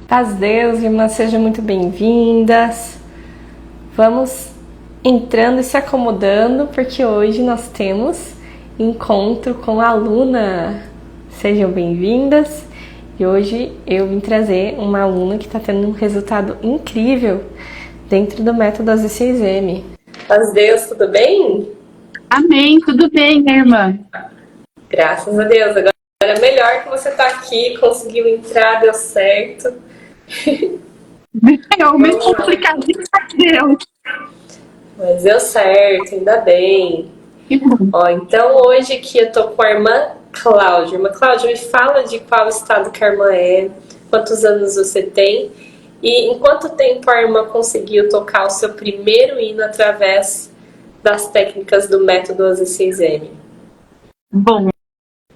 Paz de Deus, irmãs, sejam muito bem-vindas. Vamos entrando e se acomodando, porque hoje nós temos encontro com a aluna. Sejam bem-vindas. E hoje eu vim trazer uma aluna que está tendo um resultado incrível dentro do método AZ6M. Paz de Deus, tudo bem? Amém, tudo bem, minha irmã? Graças a Deus. Agora é melhor que você está aqui, conseguiu entrar, deu certo. É o meio complicadinho que deu. Mas deu certo, ainda bem. Ó, então hoje aqui eu tô com a irmã Cláudia. Irmã Cláudia, me fala de qual estado que a irmã é, quantos anos você tem e em quanto tempo a irmã conseguiu tocar o seu primeiro hino através das técnicas do método AZ6M. Bom,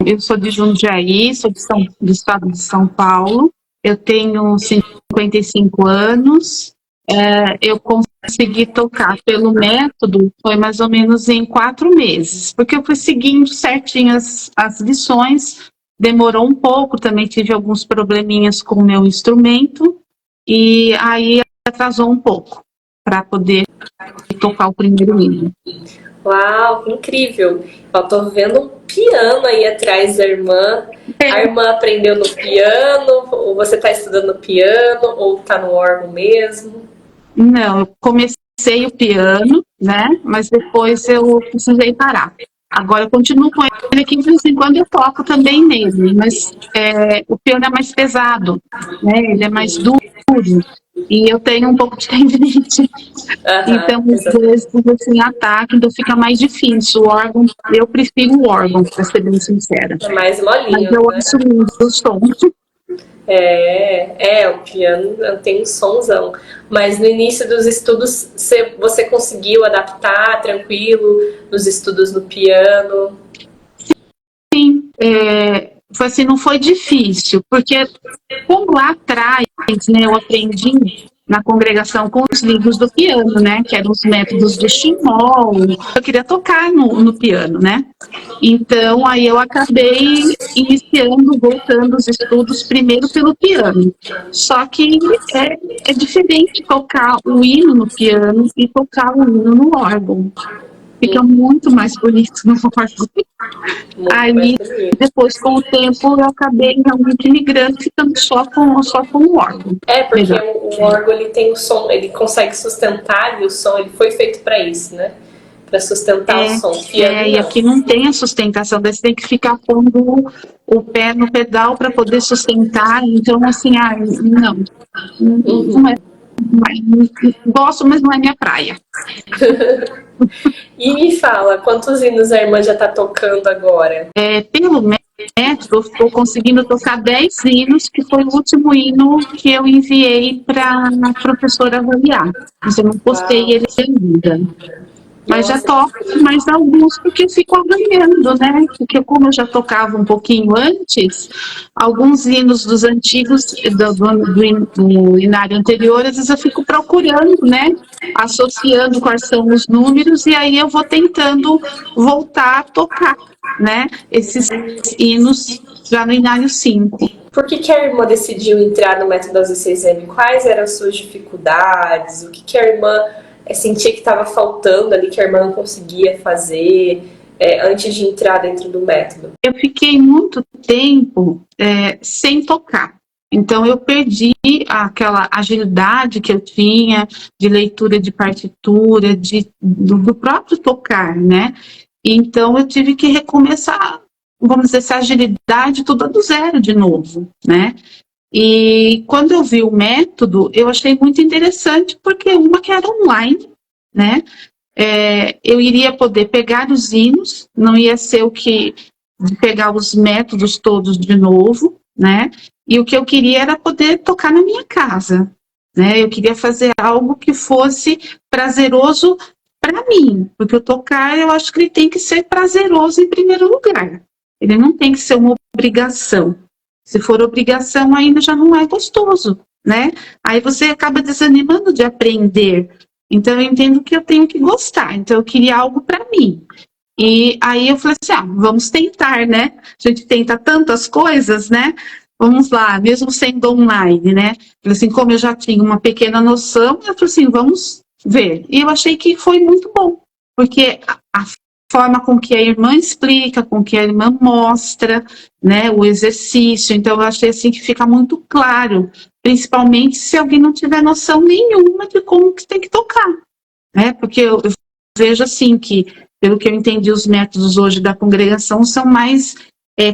eu sou de Jundiaí, sou do estado de São Paulo, eu tenho 55 anos, eu consegui tocar pelo método, foi mais ou menos em 4 meses, porque eu fui seguindo certinho as lições, demorou um pouco, também tive alguns probleminhas com o meu instrumento, e aí atrasou um pouco para poder tocar o primeiro hino. Uau, incrível! Eu tô vendo um piano aí atrás da irmã. A irmã aprendeu no piano, ou você está estudando piano, ou está no órgão mesmo? Não, eu comecei o piano, né? Mas depois eu precisei parar. Agora eu continuo com ele aqui, de vez em quando eu toco também nele, mas o piano é mais pesado, né? Ele é mais duro. E eu tenho um pouco de tendinite. Então, às vezes, assim, ataque, então fica mais difícil. O órgão, eu prefiro o órgão, para ser bem sincera. É mais molinho, mas eu né? acho lindo o som. O piano tem um sonzão. Mas no início dos estudos, você conseguiu adaptar tranquilo nos estudos no piano? Sim, foi assim, não foi difícil, porque como lá atrás, né, eu aprendi na congregação com os livros do piano, né, que eram os métodos do Chimmol, eu queria tocar no piano, né, então aí eu acabei iniciando, voltando os estudos primeiro pelo piano, só que é diferente tocar o hino no piano e tocar o hino no órgão. Fica muito mais bonito no órgão. Aí, depois, com o tempo, eu acabei realmente migrando, ficando só com o órgão. Porque o órgão ele tem o som, ele consegue sustentar, e o som ele foi feito para isso, né? Para sustentar o som. E aqui não tem a sustentação, daí você tem que ficar pondo o pé no pedal para poder sustentar. Então, assim, não é. Gosto, mas não é minha praia. E me fala, quantos hinos a irmã já está tocando agora? Pelo método, eu estou conseguindo tocar 10 hinos, que foi o último hino que eu enviei para a professora avaliar. Mas eu não postei ele ainda. Mas já toco mais alguns, porque eu fico avaliando, né? Porque como eu já tocava um pouquinho antes, alguns hinos dos antigos, do inário anterior, às vezes eu fico procurando, né? Associando quais são os números, e aí eu vou tentando voltar a tocar, né? Esses hinos já no inário 5. Por que a irmã decidiu entrar no método AZ6M? Quais eram as suas dificuldades? O que a irmã sentia que estava faltando ali, que a irmã não conseguia fazer antes de entrar dentro do método? Eu fiquei muito tempo sem tocar. Então, eu perdi aquela agilidade que eu tinha de leitura de partitura, do próprio tocar, né? Então, eu tive que recomeçar, vamos dizer, essa agilidade toda do zero de novo, né? E quando eu vi o método, eu achei muito interessante, porque uma que era online, né? Eu iria poder pegar os hinos, não ia ser o que pegar os métodos todos de novo, né? E o que eu queria era poder tocar na minha casa, né? Eu queria fazer algo que fosse prazeroso para mim, porque o tocar, eu acho que ele tem que ser prazeroso em primeiro lugar. Ele não tem que ser uma obrigação. Se for obrigação, ainda já não é gostoso, né? Aí você acaba desanimando de aprender. Então, eu entendo que eu tenho que gostar. Então, eu queria algo para mim. E aí eu falei assim, vamos tentar, né? A gente tenta tantas coisas, né? vamos lá, mesmo sendo online, né? Assim, como eu já tinha uma pequena noção, eu falei assim, vamos ver. E eu achei que foi muito bom, porque a forma com que a irmã explica, com que a irmã mostra, né, o exercício, então eu achei assim que fica muito claro, principalmente se alguém não tiver noção nenhuma de como que tem que tocar, né? Porque eu vejo assim que, pelo que eu entendi, os métodos hoje da congregação são mais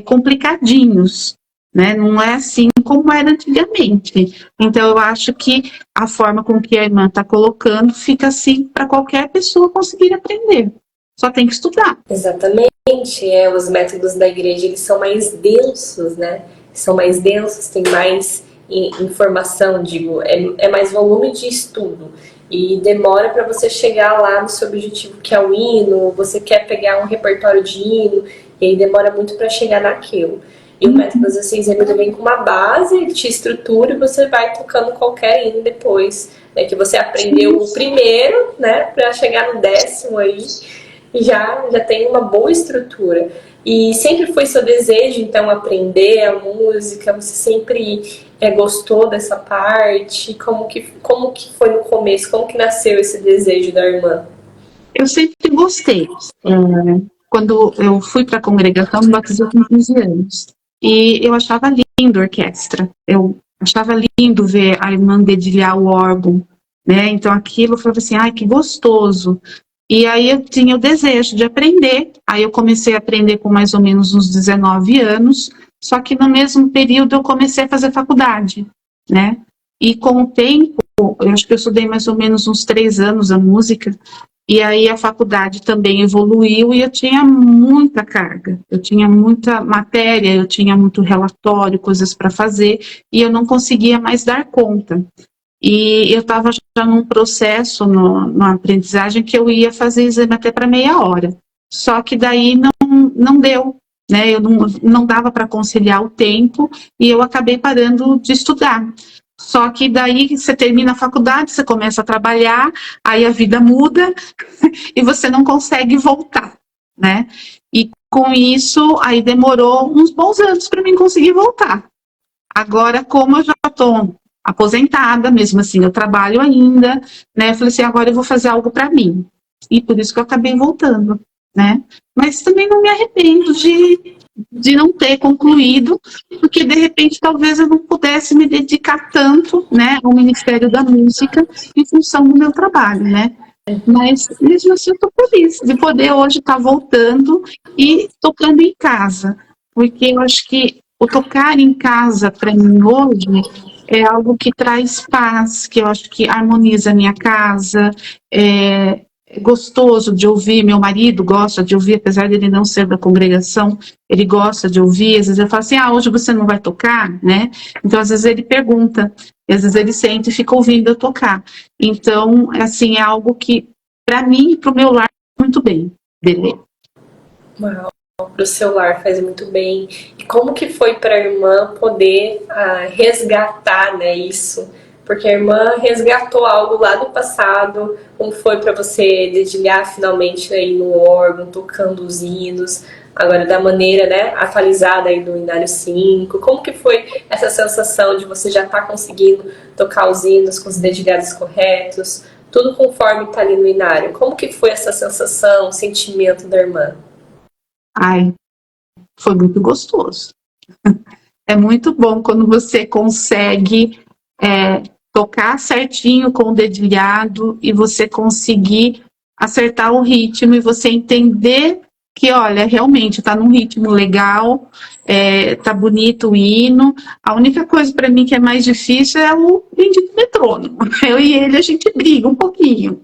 complicadinhos, né? Não é assim como era antigamente. Então, eu acho que a forma com que a irmã está colocando fica assim para qualquer pessoa conseguir aprender. Só tem que estudar. Exatamente. Os métodos da igreja, eles são mais densos, né? São mais densos, tem mais informação, digo, é mais volume de estudo. E demora para você chegar lá no seu objetivo, que é o hino, você quer pegar um repertório de hino, e aí demora muito para chegar naquilo. E o método assim, ele vem com uma base, ele te estrutura e você vai tocando qualquer hino depois, né? Que você aprendeu o primeiro, né? Para chegar no 10º aí, e já tem uma boa estrutura. E sempre foi seu desejo, então, aprender a música? Você sempre gostou dessa parte? Como que foi no começo? Como que nasceu esse desejo da irmã? Eu sempre gostei. Quando eu fui para a congregação, me batizei com 15 anos. E eu achava lindo a orquestra. Eu achava lindo ver a irmã dedilhar o órgão, né? Então aquilo eu falava assim, ai, que gostoso. E aí eu tinha o desejo de aprender. Aí eu comecei a aprender com mais ou menos uns 19 anos, só que no mesmo período eu comecei a fazer faculdade, né? E com o tempo, eu acho que eu estudei mais ou menos uns 3 anos a música, e aí a faculdade também evoluiu e eu tinha muita carga, eu tinha muita matéria, eu tinha muito relatório, coisas para fazer, e eu não conseguia mais dar conta. E eu estava já num processo, na aprendizagem, que eu ia fazer exame até para meia hora. Só que daí não deu, né? Eu não dava para conciliar o tempo e eu acabei parando de estudar. Só que daí você termina a faculdade, você começa a trabalhar, aí a vida muda e você não consegue voltar, né? E com isso, aí demorou uns bons anos para mim conseguir voltar. Agora, como eu já estou aposentada, mesmo assim, eu trabalho ainda, né? Eu falei assim, agora eu vou fazer algo para mim. E por isso que eu acabei voltando, né? Mas também não me arrependo de não ter concluído, porque de repente talvez eu não pudesse me dedicar tanto, né, ao Ministério da Música em função do meu trabalho, né? Mas mesmo assim eu estou feliz de poder hoje estar voltando e tocando em casa, porque eu acho que o tocar em casa para mim hoje é algo que traz paz, que eu acho que harmoniza a minha casa, é gostoso de ouvir, meu marido gosta de ouvir, apesar de ele não ser da congregação, ele gosta de ouvir, às vezes eu falo assim, hoje você não vai tocar, né? Então, às vezes ele pergunta, e às vezes ele sente e fica ouvindo eu tocar. Então, assim, é algo que, para mim e para o meu lar, muito bem, beleza? Uau, para o seu lar faz muito bem. E como que foi para a irmã poder resgatar, né, isso? Porque a irmã resgatou algo lá do passado. Como foi para você dedilhar finalmente aí no órgão, tocando os hinos, agora da maneira, né, atualizada aí do Inário 5? Como que foi essa sensação de você já estar conseguindo tocar os hinos com os dedilhados corretos, tudo conforme está ali no Inário? Como que foi essa sensação, o sentimento da irmã? Ai, foi muito gostoso. É muito bom quando você consegue tocar certinho com o dedilhado e você conseguir acertar o ritmo e você entender que, olha, realmente está num ritmo legal, tá bonito o hino. A única coisa para mim que é mais difícil é o bendito metrônomo. Eu e ele, a gente briga um pouquinho,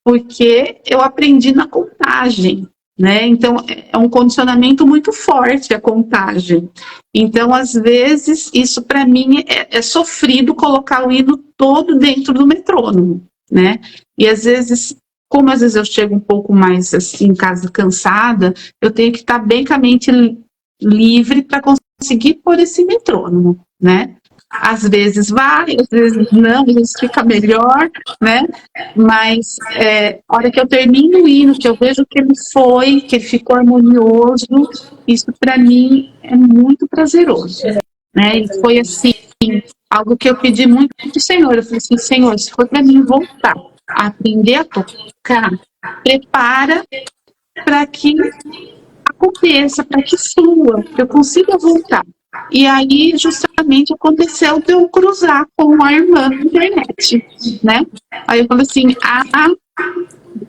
porque eu aprendi na contagem, né? Então, é um condicionamento muito forte a contagem. Então, às vezes, isso para mim é sofrido colocar o hino todo dentro do metrônomo, né? E às vezes, como às vezes eu chego um pouco mais assim em casa cansada, eu tenho que estar bem com a mente livre para conseguir pôr esse metrônomo, né? Às vezes vai, às vezes não, às vezes fica melhor, né? Mas a hora que eu termino o hino, que eu vejo que ele ficou harmonioso, isso para mim é muito prazeroso, né? E foi assim, algo que eu pedi muito do Senhor. Eu falei assim, Senhor, se for para mim voltar a aprender a tocar, prepara para que aconteça, para que flua, que eu consiga voltar. E aí, justamente, aconteceu de eu cruzar com a irmã na internet, né? Aí eu falei assim,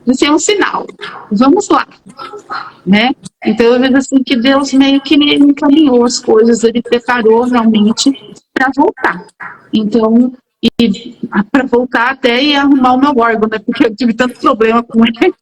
isso é um sinal, vamos lá, né? Então eu vejo assim que Deus meio que me encaminhou as coisas, ele preparou realmente para voltar. Então, e para voltar até e arrumar o meu órgão, né? Porque eu tive tanto problema com ele.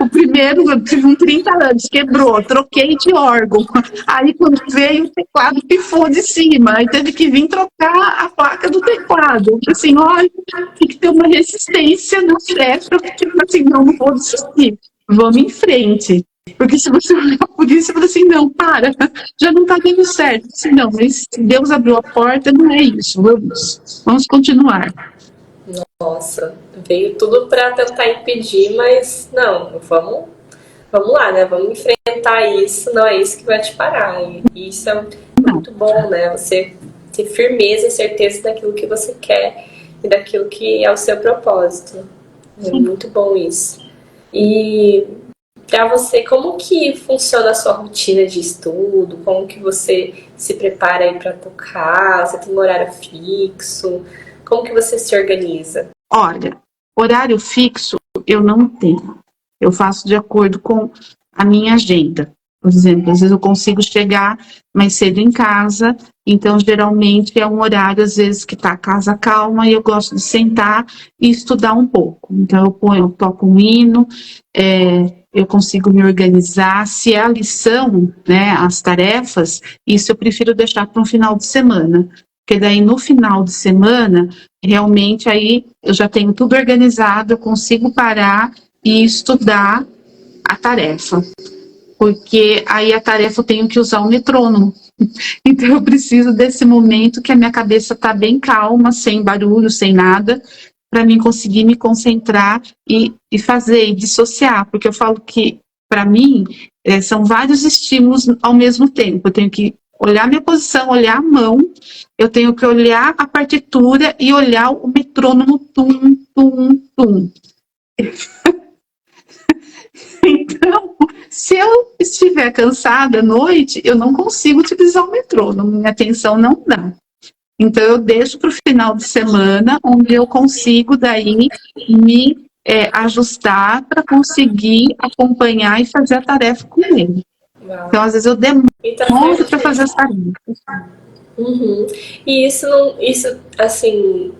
O primeiro, eu tive um 30 anos, quebrou, troquei de órgão. Aí, quando veio, o teclado pifou de cima. Aí teve que vir trocar a placa do teclado. Assim, olha, tem que ter uma resistência na fé, porque assim, não vou desistir. Vamos em frente. Porque se você olhar por isso, você fala assim, não, para, já não está dando certo. Assim, não, mas Deus abriu a porta, não é isso, vamos continuar. Nossa, veio tudo para tentar impedir, mas não, vamos lá, né? Vamos enfrentar isso, não é isso que vai te parar. E isso é muito bom, né? Você ter firmeza e certeza daquilo que você quer e daquilo que é o seu propósito. É muito bom isso. E para você, como que funciona a sua rotina de estudo? Como que você se prepara aí para tocar? Você tem um horário fixo? Como que você se organiza? Olha, horário fixo eu não tenho. Eu faço de acordo com a minha agenda. Por exemplo, às vezes eu consigo chegar mais cedo em casa, então geralmente é um horário, às vezes, que está a casa calma e eu gosto de sentar e estudar um pouco. Então eu toco um hino, eu consigo me organizar. Se é a lição, né, as tarefas, isso eu prefiro deixar para um final de semana. Porque daí no final de semana, realmente aí eu já tenho tudo organizado, eu consigo parar e estudar a tarefa. Porque aí a tarefa eu tenho que usar o metrônomo. Então eu preciso desse momento que a minha cabeça está bem calma, sem barulho, sem nada, para mim conseguir me concentrar e fazer, e dissociar. Porque eu falo que, para mim, são vários estímulos ao mesmo tempo. Eu tenho que olhar minha posição, olhar a mão, eu tenho que olhar a partitura e olhar o metrônomo, tum, tum, tum. Então, se eu estiver cansada à noite, eu não consigo utilizar o metrônomo, minha atenção não dá. Então, eu deixo para o final de semana, onde eu consigo daí me ajustar para conseguir acompanhar e fazer a tarefa com ele. Então, às vezes eu demoro para fazer as tarefas. Uhum. E isso, assim,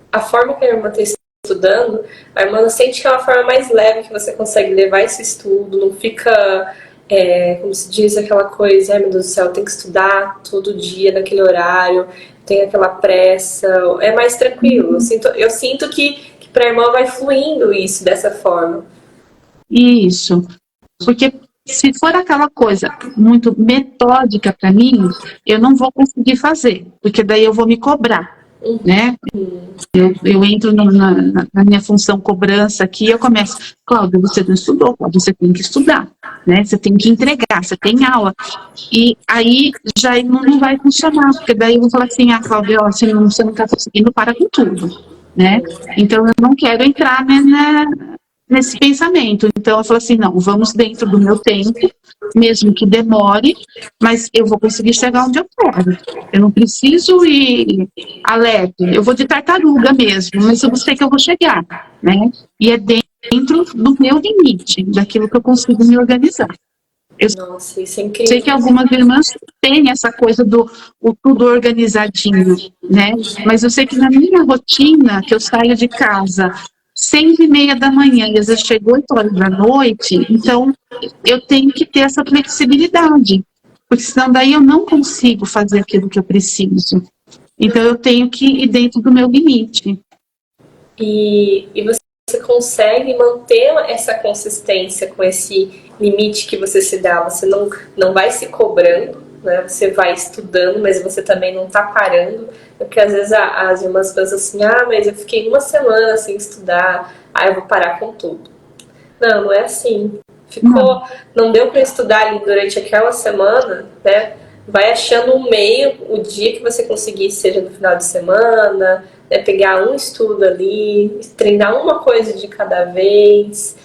a forma que a irmã está estudando, a irmã sente que é uma forma mais leve que você consegue levar esse estudo, não fica, como se diz, aquela coisa, ai meu Deus do céu, tem que estudar todo dia naquele horário, tem aquela pressa, é mais tranquilo. Eu sinto que para a irmã vai fluindo isso dessa forma. Isso, porque se for aquela coisa muito metódica para mim, eu não vou conseguir fazer, porque daí eu vou me cobrar, né? Eu entro na minha função cobrança aqui e eu começo, Cláudia, você não estudou, Cláudia, você tem que estudar, né? Você tem que entregar, você tem aula. E aí já não vai funcionar, porque daí eu vou falar assim, Cláudia, ó, você não está conseguindo, para com tudo, né? Então eu não quero entrar, né, nesse pensamento. Então eu falo assim, não, vamos dentro do meu tempo, mesmo que demore, mas eu vou conseguir chegar onde eu quero. Eu não preciso ir alerta, eu vou de tartaruga mesmo, mas eu sei que eu vou chegar, né? E é dentro do meu limite, daquilo que eu consigo me organizar. Nossa, isso é incrível. Sei que algumas irmãs têm essa coisa do tudo organizadinho, né? Mas eu sei que na minha rotina, que eu saio de casa 6:30 da manhã e às vezes chego 8 horas da noite, então eu tenho que ter essa flexibilidade, porque senão daí eu não consigo fazer aquilo que eu preciso. Então eu tenho que ir dentro do meu limite. E você consegue manter essa consistência com esse limite que você se dá? Você não vai se cobrando, né? Você vai estudando, mas você também não está parando. Porque às vezes as irmãs pensam assim, mas eu fiquei uma semana sem estudar, eu vou parar com tudo. Não, não é assim. Não deu para estudar ali durante aquela semana, né? vai achando um meio, o dia que você conseguir, seja no final de semana, né, pegar um estudo ali, treinar uma coisa de cada vez,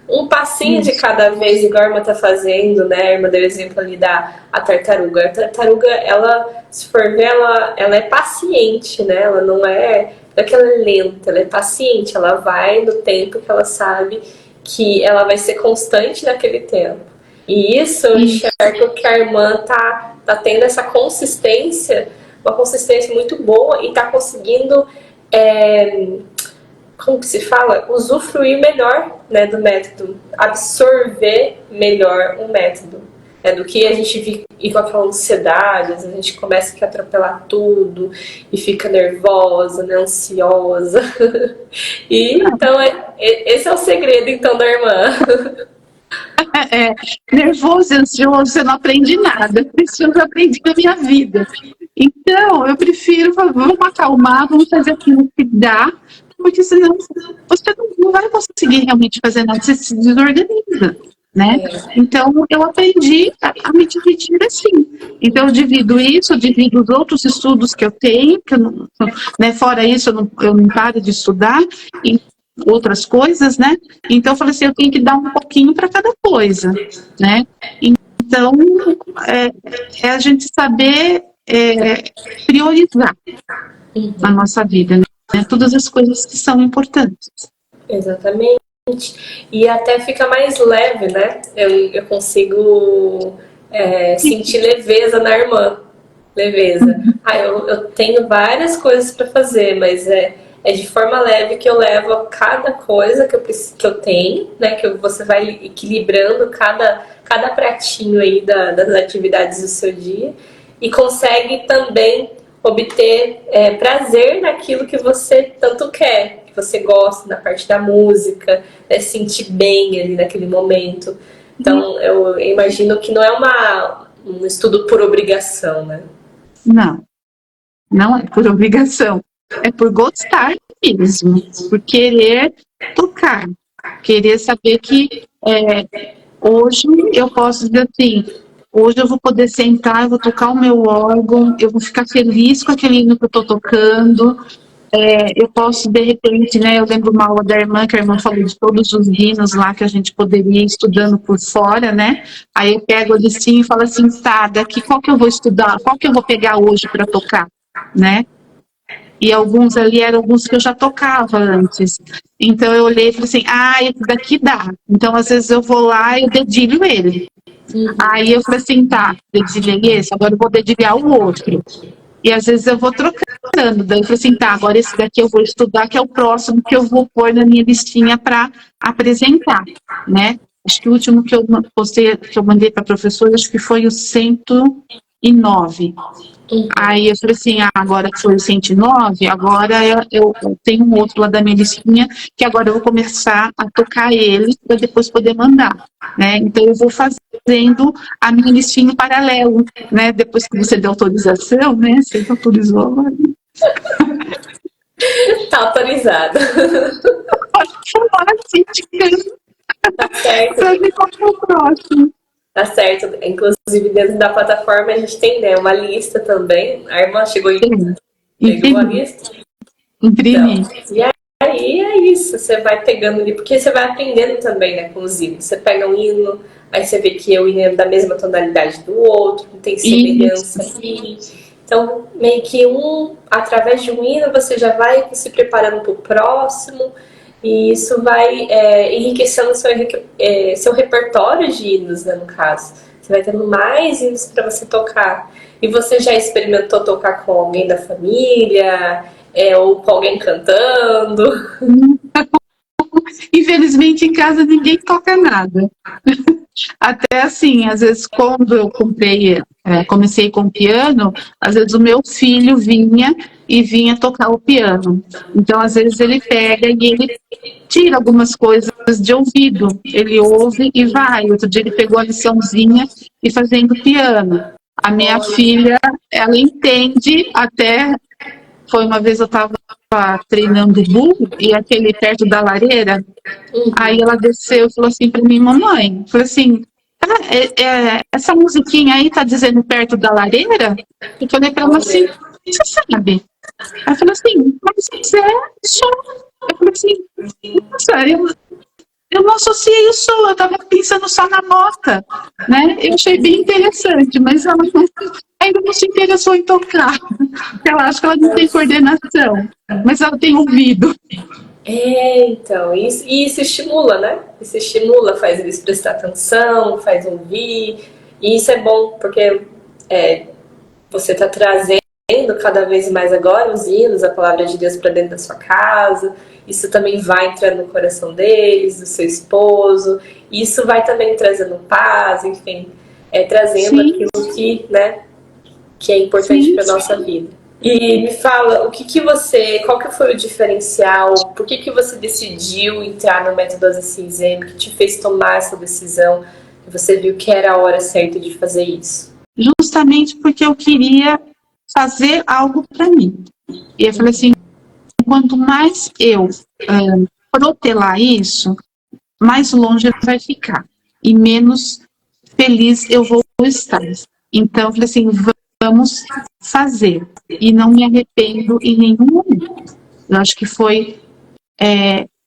um passinho de cada vez, igual a irmã tá fazendo, né? A irmã deu o exemplo ali da a tartaruga. A tartaruga, ela, se for ver, ela é paciente, né? Ela não é daquela lenta, ela é paciente, ela vai no tempo que ela sabe que ela vai ser constante naquele tempo. E isso eu enxergo que a irmã tá tendo essa consistência, uma consistência muito boa e tá conseguindo, como que se fala? Usufruir melhor, né, do método, absorver melhor o método. Do que a gente ir com aquela ansiedade, a gente começa a querer atropelar tudo e fica nervosa, né, ansiosa. E então esse é o segredo então da irmã. Nervoso e ansioso, você não aprende nada. Isso eu já aprendi na minha vida. Então, eu prefiro, vamos acalmar, vamos fazer aquilo que dá, porque senão você não vai conseguir realmente fazer nada, você se desorganiza, né? Então, eu aprendi a me dividir assim. Então, eu divido isso, eu divido os outros estudos que eu tenho, que eu não, né? Fora isso, eu não paro de estudar, e outras coisas, né? Então eu falei assim, eu tenho que dar um pouquinho para cada coisa, né? Então é a gente saber priorizar a nossa vida, né? Todas as coisas que são importantes. Exatamente. E até fica mais leve, né? Eu consigo sentir leveza na irmã. Leveza. Eu tenho várias coisas para fazer, mas é de forma leve que eu levo a cada coisa que eu tenho, né? Que você vai equilibrando cada pratinho aí das atividades do seu dia e consegue também obter prazer naquilo que você tanto quer, que você gosta, na parte da música, né? Sentir bem ali naquele momento. Então, eu imagino que não é um estudo por obrigação, né? Não é por obrigação. É por gostar mesmo, por querer tocar, querer saber que hoje eu posso dizer assim, hoje eu vou poder sentar, eu vou tocar o meu órgão, eu vou ficar feliz com aquele hino que eu estou tocando, eu posso, de repente, né, eu lembro uma aula da irmã, que a irmã falou de todos os hinos lá que a gente poderia ir estudando por fora, né, aí eu pego a listinha e falo assim, tá, daqui qual que eu vou estudar, qual que eu vou pegar hoje para tocar, né? E alguns ali eram alguns que eu já tocava antes. Então eu olhei e falei assim, esse daqui dá. Então às vezes eu vou lá e eu dedilho ele. Aí eu falei assim, tá, dedilhei esse, agora eu vou dedilhar o outro. E às vezes eu vou trocando. Daí eu falei assim, tá, agora esse daqui eu vou estudar, que é o próximo que eu vou pôr na minha listinha para apresentar, né? Acho que o último que eu postei, que eu mandei para a professora, acho que foi o 109. Aí eu falei assim, agora que foi o 109, agora eu tenho um outro lá da minha listinha, que agora eu vou começar a tocar ele para depois poder mandar, né? Então eu vou fazendo a minha listinha em paralelo, né? Depois que você deu autorização, né? Você autorizou agora. Tá autorizado. Pode falar assim, Tá certo. para ver qual é o próximo. Tá certo. Inclusive, dentro da plataforma a gente tem, né, uma lista também. A irmã chegou pegou a lista? Imprimi. Então, e aí é isso. Você vai pegando ali, porque você vai aprendendo também, né, com os hinos. Você pega um hino, aí você vê que o hino é da mesma tonalidade do outro, não tem semelhança aqui. Então, meio que através de um hino, você já vai se preparando para o próximo. E isso vai enriquecendo seu repertório de hinos, né, no caso. Você vai tendo mais hinos para você tocar. E você já experimentou tocar com alguém da família? Ou com alguém cantando? Infelizmente, em casa ninguém toca nada. Até assim, às vezes quando eu comecei com piano, às vezes o meu filho vinha tocar o piano. Então, às vezes ele pega e ele tira algumas coisas de ouvido. Ele ouve e vai. Outro dia ele pegou a liçãozinha e fazendo piano. A minha filha, ela entende até... Foi uma vez eu estava treinando burro e aquele perto da lareira, aí ela desceu e falou assim para mim, mamãe, falou assim, essa musiquinha aí tá dizendo perto da lareira? Eu falei pra ela assim, você sabe? Ela falou assim, mas só. Eu falei assim, nossa, eu não associei isso, eu estava pensando só na nota, né? Eu achei bem interessante, mas ela ainda não se interessou em tocar. Ela acha que ela não tem coordenação, mas ela tem ouvido. Então, isso estimula, né? Isso estimula, faz eles prestar atenção, faz ouvir, e isso é bom, porque é, você está trazendo cada vez mais agora os hinos, a palavra de Deus para dentro da sua casa, isso também vai entrando no coração deles, do seu esposo, isso vai também trazendo paz, enfim, trazendo Sim, aquilo que, né, que é importante sim. para nossa vida. E me fala, qual que foi o diferencial? Por que você decidiu entrar no método AZCIM? O que te fez tomar essa decisão? Que você viu que era a hora certa de fazer isso? Justamente porque eu queria fazer algo para mim. E eu falei assim, quanto mais eu protelar isso, mais longe vai ficar e menos feliz eu vou estar. Então, eu falei assim, vamos fazer. E não me arrependo em nenhum momento. Eu acho que foi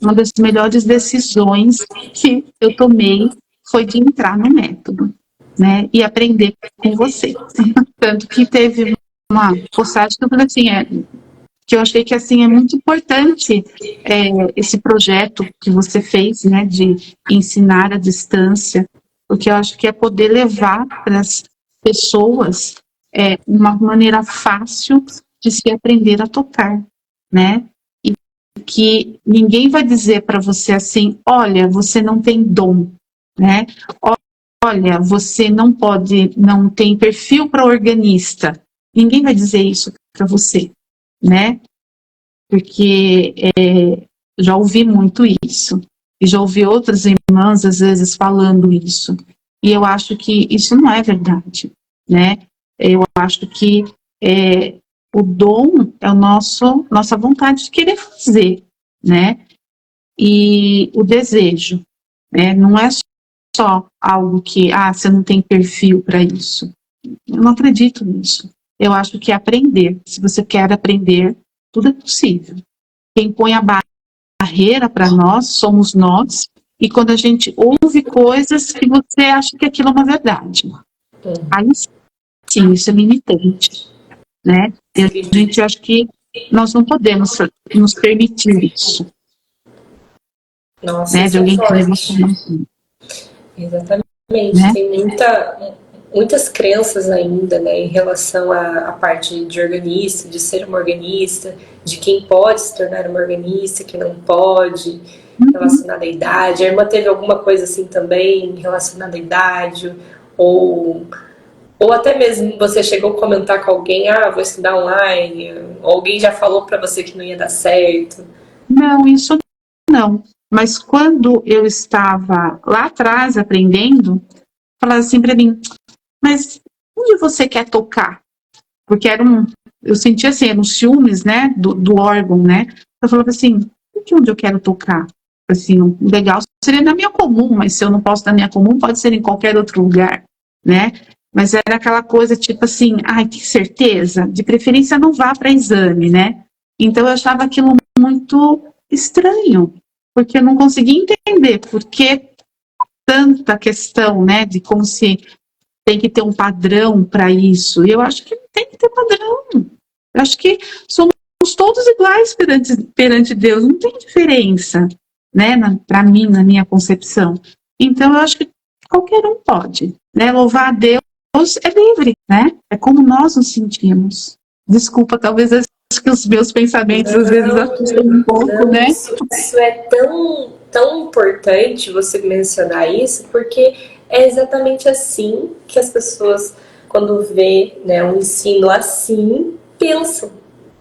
uma das melhores decisões que eu tomei, foi de entrar no método, né? E aprender com você. Tanto que teve uma postagem que eu falei assim, que eu achei que assim é muito importante esse projeto que você fez, né, de ensinar à distância, porque eu acho que é poder levar para as pessoas uma maneira fácil de se aprender a tocar, né? E que ninguém vai dizer para você assim, olha, você não tem dom, né? Olha, você não tem perfil para organista. Ninguém vai dizer isso para você, né? Porque já ouvi muito isso. E já ouvi outras irmãs, às vezes, falando isso. E eu acho que isso não é verdade, né? Eu acho que o dom é nossa vontade de querer fazer, né? E o desejo, né? Não é só algo que, você não tem perfil para isso. Eu não acredito nisso. Eu acho que é aprender. Se você quer aprender, tudo é possível. Quem põe a barreira para nós somos nós, e quando a gente ouve coisas que você acha que aquilo é uma verdade. Aí sim, isso é limitante, né? E a gente acha que nós não podemos nos permitir isso. Nossa, Né? De isso é alguém que leva forte. assim. Exatamente. Né? Tem muitas crenças ainda, né, em relação à parte de organista, de ser uma organista, de quem pode se tornar uma organista, que não pode, relacionada à idade. A irmã teve alguma coisa assim também relacionada à idade, ou, ou até mesmo você chegou a comentar com alguém, vou estudar online, ou alguém já falou para você que não ia dar certo. Não, isso não. Mas quando eu estava lá atrás aprendendo, falava assim para mim, mas onde você quer tocar? Porque eu sentia assim, eram ciúmes, né, do órgão, né? Eu falava assim, onde eu quero tocar? Assim, legal seria na minha comum, mas se eu não posso na minha comum, pode ser em qualquer outro lugar, né? Mas era aquela coisa tipo assim, tem certeza? De preferência não vá para exame, né? Então eu achava aquilo muito estranho, porque eu não conseguia entender por que tanta questão, né, de como se tem que ter um padrão para isso. E eu acho que não tem que ter padrão. Eu acho que somos todos iguais perante Deus, não tem diferença, né, para mim, na minha concepção. Então eu acho que qualquer um pode, né? Louvar a Deus é livre, né? É como nós nos sentimos. Desculpa, talvez que os meus pensamentos às vezes assustam um pouco, né? Isso é tão importante você mencionar isso, porque é exatamente assim que as pessoas, quando vê, né, um ensino assim, pensam,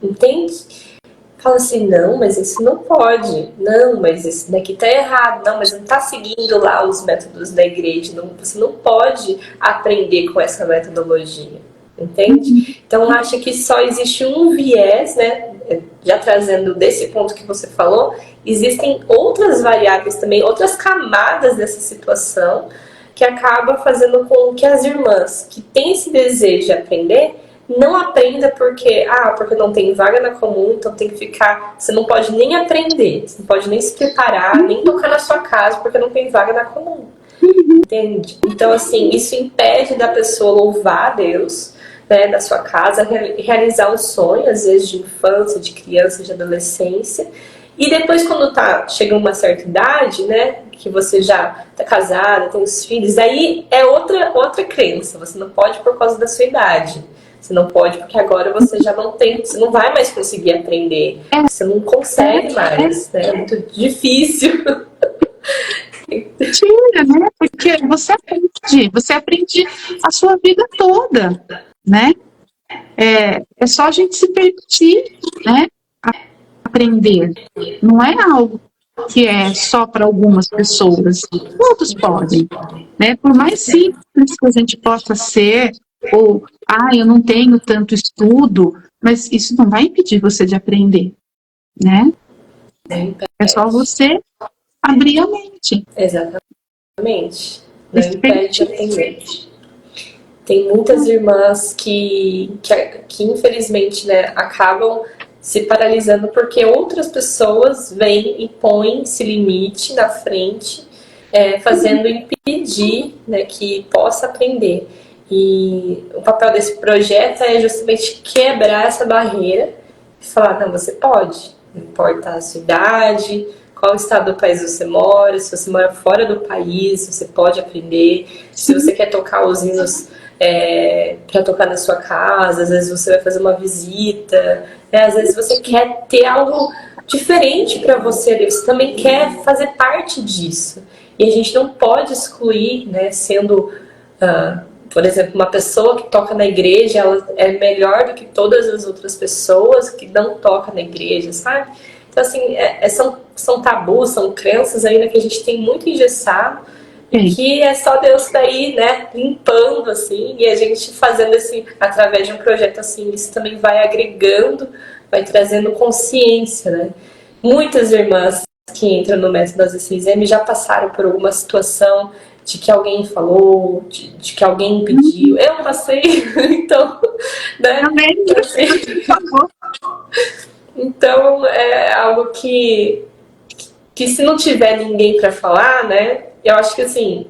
entende? Fala assim, não, mas isso não pode, não, mas isso daqui tá errado, não, mas não tá seguindo lá os métodos da igreja, não, você não pode aprender com essa metodologia, entende? Então acha que só existe um viés, né? Já trazendo desse ponto que você falou, existem outras variáveis também, outras camadas dessa situação, que acaba fazendo com que as irmãs que têm esse desejo de aprender não aprenda porque não tem vaga na comum, então tem que ficar, você não pode nem aprender, você não pode nem se preparar, nem tocar na sua casa porque não tem vaga na comum. Entende? Então, assim, isso impede da pessoa louvar a Deus, né, da sua casa, realizar um sonho, às vezes de infância, de criança, de adolescência. E depois, quando chega uma certa idade, né, que você já está casada, tem os filhos, aí é outra crença. Você não pode por causa da sua idade. Você não pode porque agora você já não tem, você não vai mais conseguir aprender. Você não consegue mais, né? É muito difícil. Tira, né? Porque você aprende a sua vida toda, né? É só a gente se permitir, né? Aprender. Não é algo que é só para algumas pessoas. Todos podem, né? Por mais simples que a gente possa ser, ou, eu não tenho tanto estudo, mas isso não vai impedir você de aprender, né? É só você abrir a mente. Exatamente. Não impede de aprender. Tem muitas irmãs que infelizmente, né, acabam se paralisando porque outras pessoas vêm e põem esse limite na frente, fazendo impedir, né, que possa aprender. E o papel desse projeto é justamente quebrar essa barreira e falar, não, você pode, não importa a sua idade, qual estado do país você mora, se você mora fora do país, você pode aprender, se você quer tocar os hinos para tocar na sua casa, às vezes você vai fazer uma visita, né? Às vezes você quer ter algo diferente para você, você também quer fazer parte disso. E a gente não pode excluir, né, sendo, por exemplo, uma pessoa que toca na igreja, ela é melhor do que todas as outras pessoas que não tocam na igreja, sabe? Então, assim, são tabus, são crenças ainda que a gente tem muito engessado, e que é só Deus daí, né, limpando, assim, e a gente fazendo assim, através de um projeto assim, isso também vai agregando, vai trazendo consciência, né? Muitas irmãs que entram no método das 16M já passaram por alguma situação de que alguém falou, de que alguém pediu. Eu passei, então, né? Então, é algo que se não tiver ninguém para falar, né? Eu acho que, assim,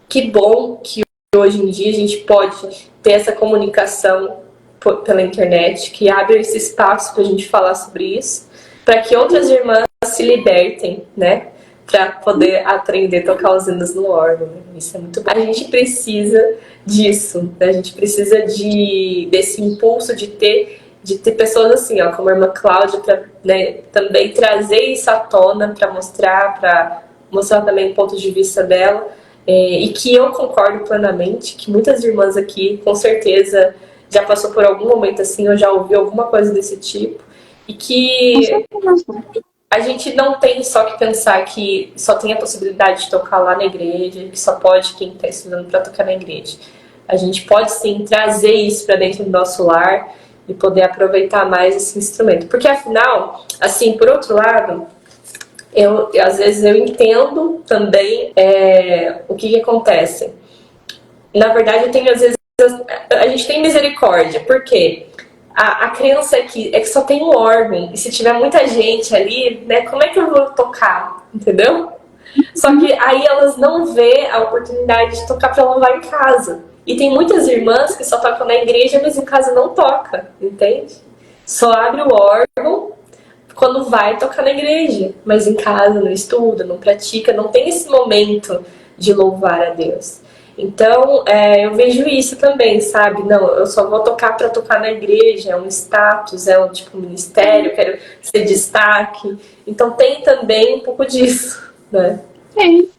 que bom que hoje em dia a gente pode ter essa comunicação pela internet, que abre esse espaço para a gente falar sobre isso, para que outras irmãs se libertem, né? Para poder aprender a tocar os hinos no órgão. Isso é muito bom. A gente precisa disso, né? A gente precisa desse impulso de ter pessoas assim, ó, como a irmã Cláudia, para, né, também trazer isso à tona, para mostrar também o ponto de vista dela, e que eu concordo plenamente, que muitas irmãs aqui, com certeza, já passou por algum momento assim, ou já ouviu alguma coisa desse tipo, e que a gente não tem só que pensar que só tem a possibilidade de tocar lá na igreja, que só pode quem está estudando para tocar na igreja. A gente pode sim trazer isso para dentro do nosso lar e poder aproveitar mais esse instrumento. Porque afinal, assim, por outro lado, às vezes eu entendo também o que acontece. Na verdade, às vezes a gente tem misericórdia, porque a crença é que só tem um órgão, e se tiver muita gente ali, né, como é que eu vou tocar? Entendeu? Só que aí elas não vê a oportunidade de tocar para louvar em casa. E tem muitas irmãs que só tocam na igreja, mas em casa não toca, entende? Só abre o órgão quando vai tocar na igreja, mas em casa não estuda, não pratica, não tem esse momento de louvar a Deus. Então, eu vejo isso também, sabe? Não, eu só vou tocar para tocar na igreja, é um status, é um tipo ministério, quero ser destaque. Então tem também um pouco disso, né? Tem.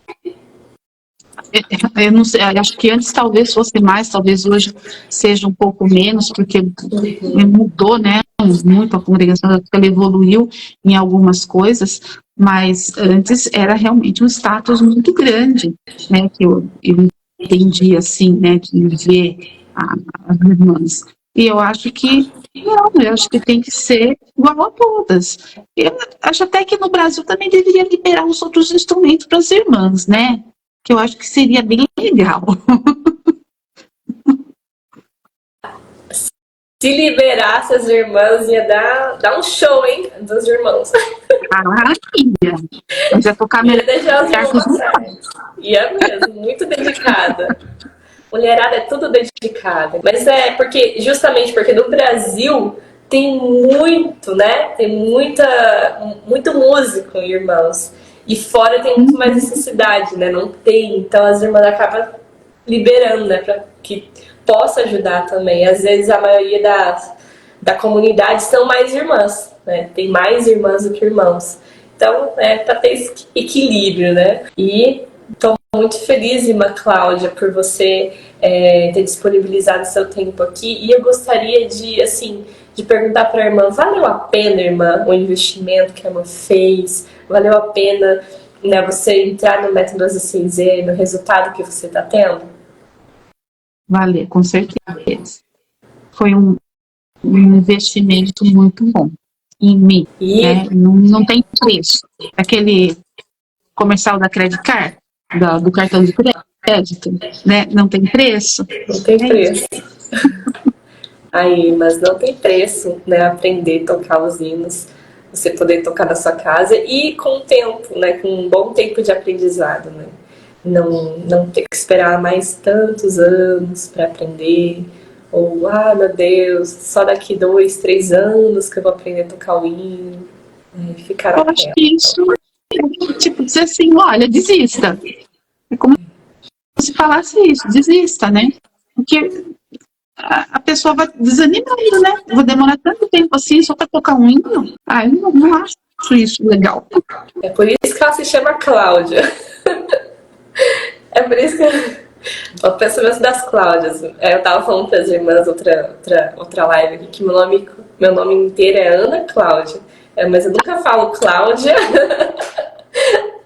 Eu não sei, acho que antes talvez fosse mais, talvez hoje seja um pouco menos, porque mudou, né, muito a congregação, ela evoluiu em algumas coisas, mas antes era realmente um status muito grande, né, que eu entendi assim, né, de ver as irmãs. E eu acho que não, eu acho que tem que ser igual a todas. Eu acho até que no Brasil também deveria liberar os outros instrumentos para as irmãs, né? que eu acho que seria bem legal. Se liberasse as irmãs, ia dar um show, hein? Dos irmãos. Maravilha! Mas ia tocar Ia melhor. deixar os irmãos passarem. Ia mesmo, muito dedicada. Mulherada é tudo dedicada. Mas porque, justamente porque no Brasil tem muito, né? Tem muito músico, irmãos. E fora tem muito mais necessidade, né? Não tem. Então as irmãs acabam liberando, né? Pra que possa ajudar também. Às vezes a maioria da comunidade são mais irmãs, né? Tem mais irmãs do que irmãos. Então, para ter esse equilíbrio, né? E estou muito feliz, irmã Cláudia, por você ter disponibilizado seu tempo aqui. E eu gostaria de perguntar para a irmã, valeu a pena, irmã, o investimento que a irmã fez? Valeu a pena, né, você entrar no método AZCZ, no resultado que você está tendo? Valeu, com certeza. Foi um investimento muito bom em mim. Né? Não tem preço. Aquele comercial da Credit Card, do cartão de crédito, né? Não tem preço. Não tem preço. Aí, mas não tem preço, né? Aprender a tocar os hinos, você poder tocar na sua casa e com o tempo, né? Com um bom tempo de aprendizado, né? Não ter que esperar mais tantos anos para aprender. Ou, meu Deus, só daqui 2, 3 anos que eu vou aprender a tocar o hino. Ficar eu acho que isso é tipo dizer assim, olha, desista. É como se falasse isso, desista, né? Porque a pessoa vai desanimando, né? Eu vou demorar tanto tempo assim só para tocar um hino. Eu não acho isso legal. É por isso que ela se chama Cláudia. É por isso que o pensamento das Cláudias. Eu tava falando para as irmãs outra live aqui que meu nome inteiro é Ana Cláudia. Mas eu nunca falo Cláudia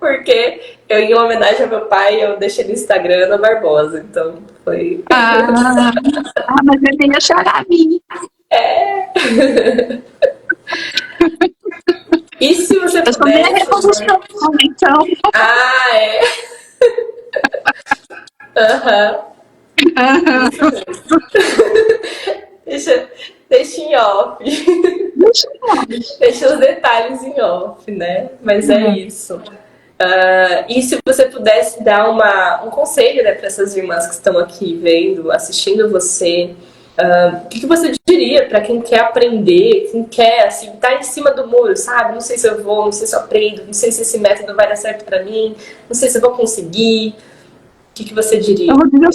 porque em homenagem ao meu pai, eu deixei no Instagram Ana Barbosa. Então foi. Mas eu tenho a chorar a mim. E se você pudesse... revolução, então. Deixa em off. Deixa os detalhes em off, né? Mas é isso. E se você pudesse dar um conselho, né, para essas irmãs que estão aqui vendo, assistindo você, o que você diria para quem quer aprender, quem quer, assim, tá em cima do muro, sabe? Não sei se eu vou, não sei se eu aprendo, não sei se esse método vai dar certo para mim, não sei se eu vou conseguir. O que você diria? Eu vou dizer o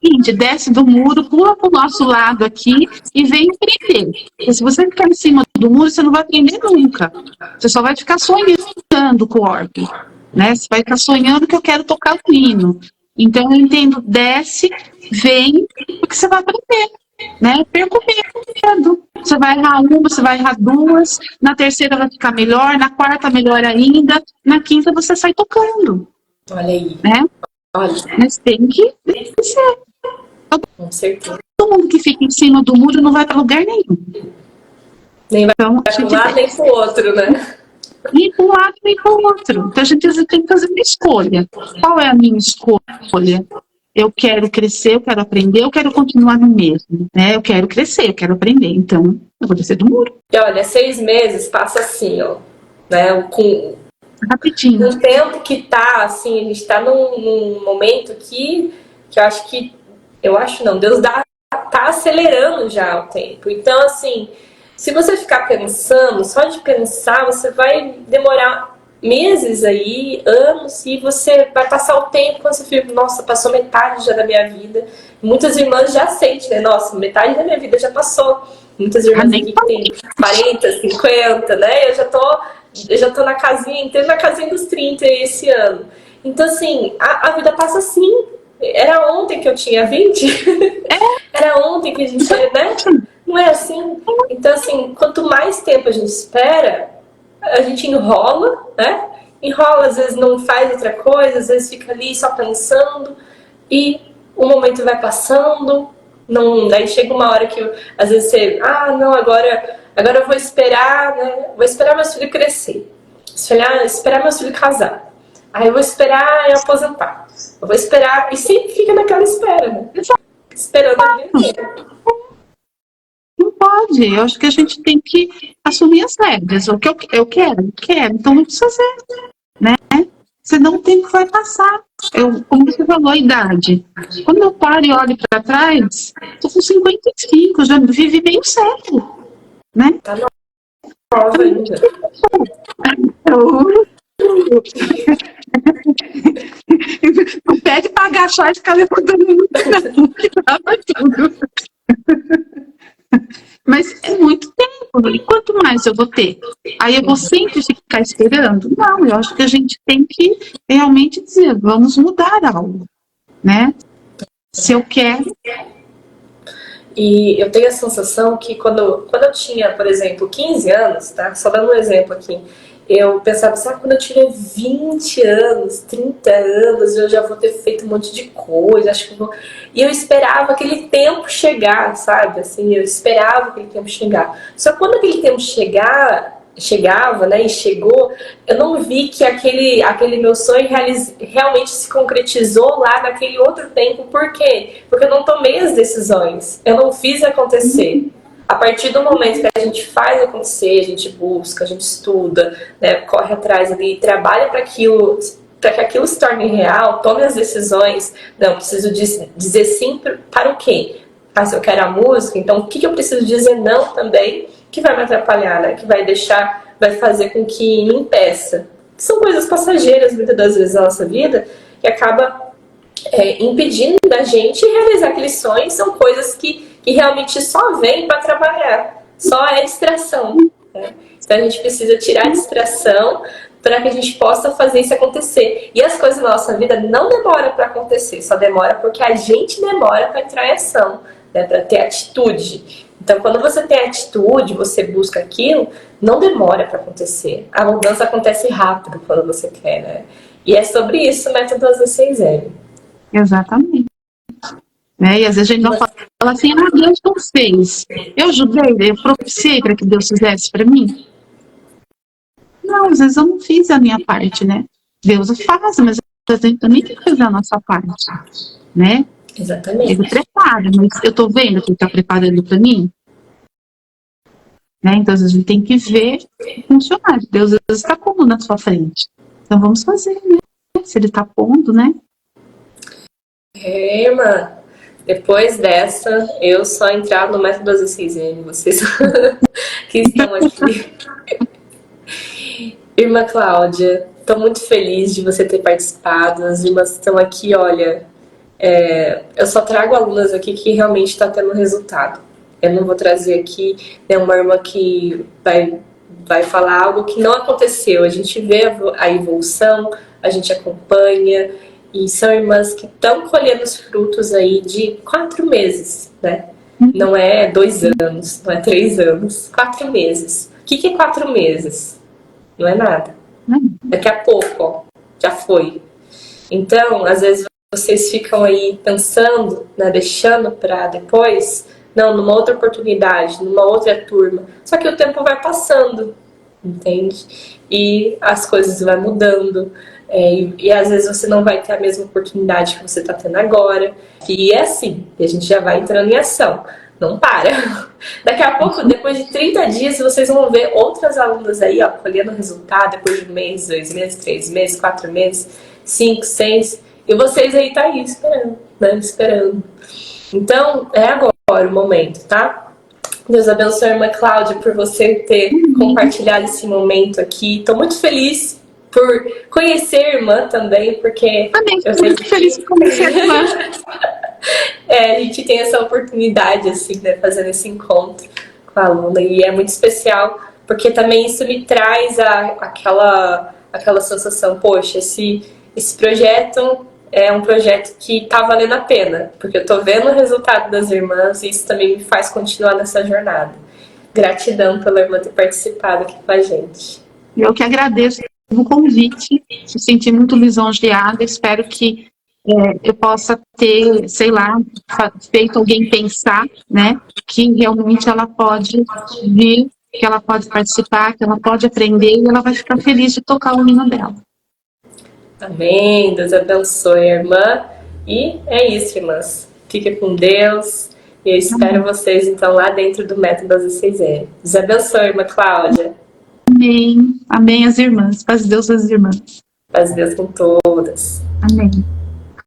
seguinte, desce do muro, pula para o nosso lado aqui e vem aprender. Porque se você ficar em cima do muro, você não vai aprender nunca. Você só vai ficar sonhando com o órgão. Né? Você vai ficar sonhando que eu quero tocar o hino. Então eu entendo, desce, vem, porque você vai aprender. Né? Perca o medo. Você vai errar uma, você vai errar duas, na terceira vai ficar melhor, na quarta melhor ainda, na quinta você sai tocando. Olha aí. Né? Olha. Mas tem que ser. Com certeza. Todo mundo que fica em cima do muro não vai para lugar nenhum. Nem vai para um lado, nem para o outro, né? Nem para um lado, nem para o outro. Então a gente tem que fazer uma escolha. Qual é a minha escolha? Eu quero crescer, eu quero aprender, eu quero continuar no mesmo. Né? Eu quero crescer, eu quero aprender. Então, eu vou descer do muro. E olha, 6 meses passa assim, ó. Né? Rapidinho. No tempo que tá, assim, a gente tá num momento que eu acho não, Deus tá acelerando já o tempo. Então, assim, se você ficar pensando, só de pensar, você vai demorar meses aí, anos, e você vai passar o tempo quando você fica, nossa, passou metade já da minha vida. Muitas irmãs já sentem, né? Nossa, metade da minha vida já passou. Muitas irmãs aqui que tem 40, 50, né? Eu já tô na casinha, entrei na casinha dos 30 esse ano. Então, assim, a vida passa assim. Era ontem que eu tinha 20. Era ontem que a gente ia, né? Não é assim? Então, assim, quanto mais tempo a gente espera, a gente enrola, né? Enrola, às vezes não faz outra coisa, às vezes fica ali só pensando e o momento vai passando. Não, daí chega uma hora que às vezes você, não, agora eu vou esperar, né? Vou esperar meus filhos crescer. Esperar meus filhos casar. Aí eu vou esperar eu aposentar. Eu vou esperar, e sempre fica naquela espera, né? Esperando a vida. Não pode. Eu acho que a gente tem que assumir as rédeas. O que eu quero, então vamos fazer, né? Senão o tempo vai passar. Como você falou, a idade. Quando eu paro e olho para trás, estou com 55, já vivi meio século, né? Tá nova ainda. Não pede para agachar e ficar levantando muito, não, que trava tudo. Mas é muito tempo, e quanto mais eu vou ter? Aí eu vou sempre ficar esperando? Não, eu acho que a gente tem que realmente dizer, vamos mudar algo, né? Se eu quero. E eu tenho a sensação que quando eu tinha, por exemplo, 15 anos, tá? Só dando um exemplo aqui, eu pensava, sabe, quando eu tiver 20 anos, 30 anos, eu já vou ter feito um monte de coisa, acho que vou... E eu esperava aquele tempo chegar, sabe? Assim, eu esperava aquele tempo chegar. Só que quando aquele tempo chegava, né, e chegou, eu não vi que aquele meu sonho realmente se concretizou lá naquele outro tempo. Por quê? Porque eu não tomei as decisões, eu não fiz acontecer. A partir do momento que a gente faz acontecer, a gente busca, a gente estuda, né, corre atrás ali, trabalha para que aquilo se torne real, tome as decisões. Não, preciso dizer sim para o quê? Se eu quero a música, então o que eu preciso dizer não também, que vai me atrapalhar, né? Que vai fazer com que me impeça. São coisas passageiras, muitas das vezes, na nossa vida, que acaba impedindo da gente realizar aqueles sonhos. São coisas que realmente só vêm para trabalhar, só é distração, né? Então a gente precisa tirar a distração para que a gente possa fazer isso acontecer. E as coisas na nossa vida não demoram para acontecer, só demora porque a gente demora para entrar em ação, né? Para ter atitude. Então, quando você tem atitude, você busca aquilo, não demora para acontecer. A mudança acontece rápido quando você quer, né? E é sobre isso o método AZ6M. Exatamente. Né? E às vezes a gente não fala assim, Deus não fez. Eu ajudei, eu propiciei para que Deus fizesse para mim. Não, às vezes eu não fiz a minha parte, né? Deus faz, mas a gente também tem que fazer a nossa parte, né? Exatamente. Ele prepara, mas eu tô vendo que ele tá preparando para mim. Né? Então, às vezes a gente tem que ver funcionar. Deus às vezes está pondo na sua frente. Então vamos fazer, né? Se ele está pondo, né? Irmã, depois dessa, eu só entrar no método AZ6M, vocês que estão aqui. Irmã Cláudia, estou muito feliz de você ter participado. As irmãs estão aqui, olha, eu só trago alunas aqui que realmente está tendo resultado. Eu não vou trazer aqui, né, uma irmã que vai falar algo que não aconteceu. A gente vê a evolução, a gente acompanha, e são irmãs que estão colhendo os frutos aí de 4 meses, né? Não é 2 anos, não é 3 anos, 4 meses. O que é 4 meses? Não é nada. Daqui a pouco, ó, já foi. Então, às vezes vocês ficam aí pensando, né, deixando para depois, não, numa outra oportunidade, numa outra turma. Só que o tempo vai passando, entende? E as coisas vão mudando. E às vezes você não vai ter a mesma oportunidade que você está tendo agora. E é assim, e a gente já vai entrando em ação. Não para. Daqui a pouco, depois de 30 dias, vocês vão ver outras alunas aí, ó, colhendo resultado depois de 1 mês, 2 meses, 3 meses, 4 meses, 5, 6. E vocês aí tá aí esperando, né? Esperando. Então, é agora o momento, tá? Deus abençoe a irmã Cláudia por você ter compartilhado esse momento aqui. Tô muito feliz por conhecer a irmã também, porque... Também estou muito feliz por conhecer a irmã. A gente tem essa oportunidade, assim, né, fazendo esse encontro com a aluna, e é muito especial, porque também isso me traz aquela sensação, poxa, esse projeto é um projeto que tá valendo a pena, porque eu tô vendo o resultado das irmãs, e isso também me faz continuar nessa jornada. Gratidão pela irmã ter participado aqui com a gente. Eu que agradeço o convite, me senti muito lisonjeada, espero que eu possa ter, sei lá, feito alguém pensar, né, que realmente ela pode vir, que ela pode participar, que ela pode aprender e ela vai ficar feliz de tocar o hino dela. Amém. Deus abençoe a irmã. E é isso, irmãs. Fique com Deus. E eu espero vocês, então, lá dentro do Método das 6R. Deus abençoe, irmã Cláudia. Amém. Amém, as irmãs. Paz de Deus, as irmãs. Paz de Deus com todas. Amém.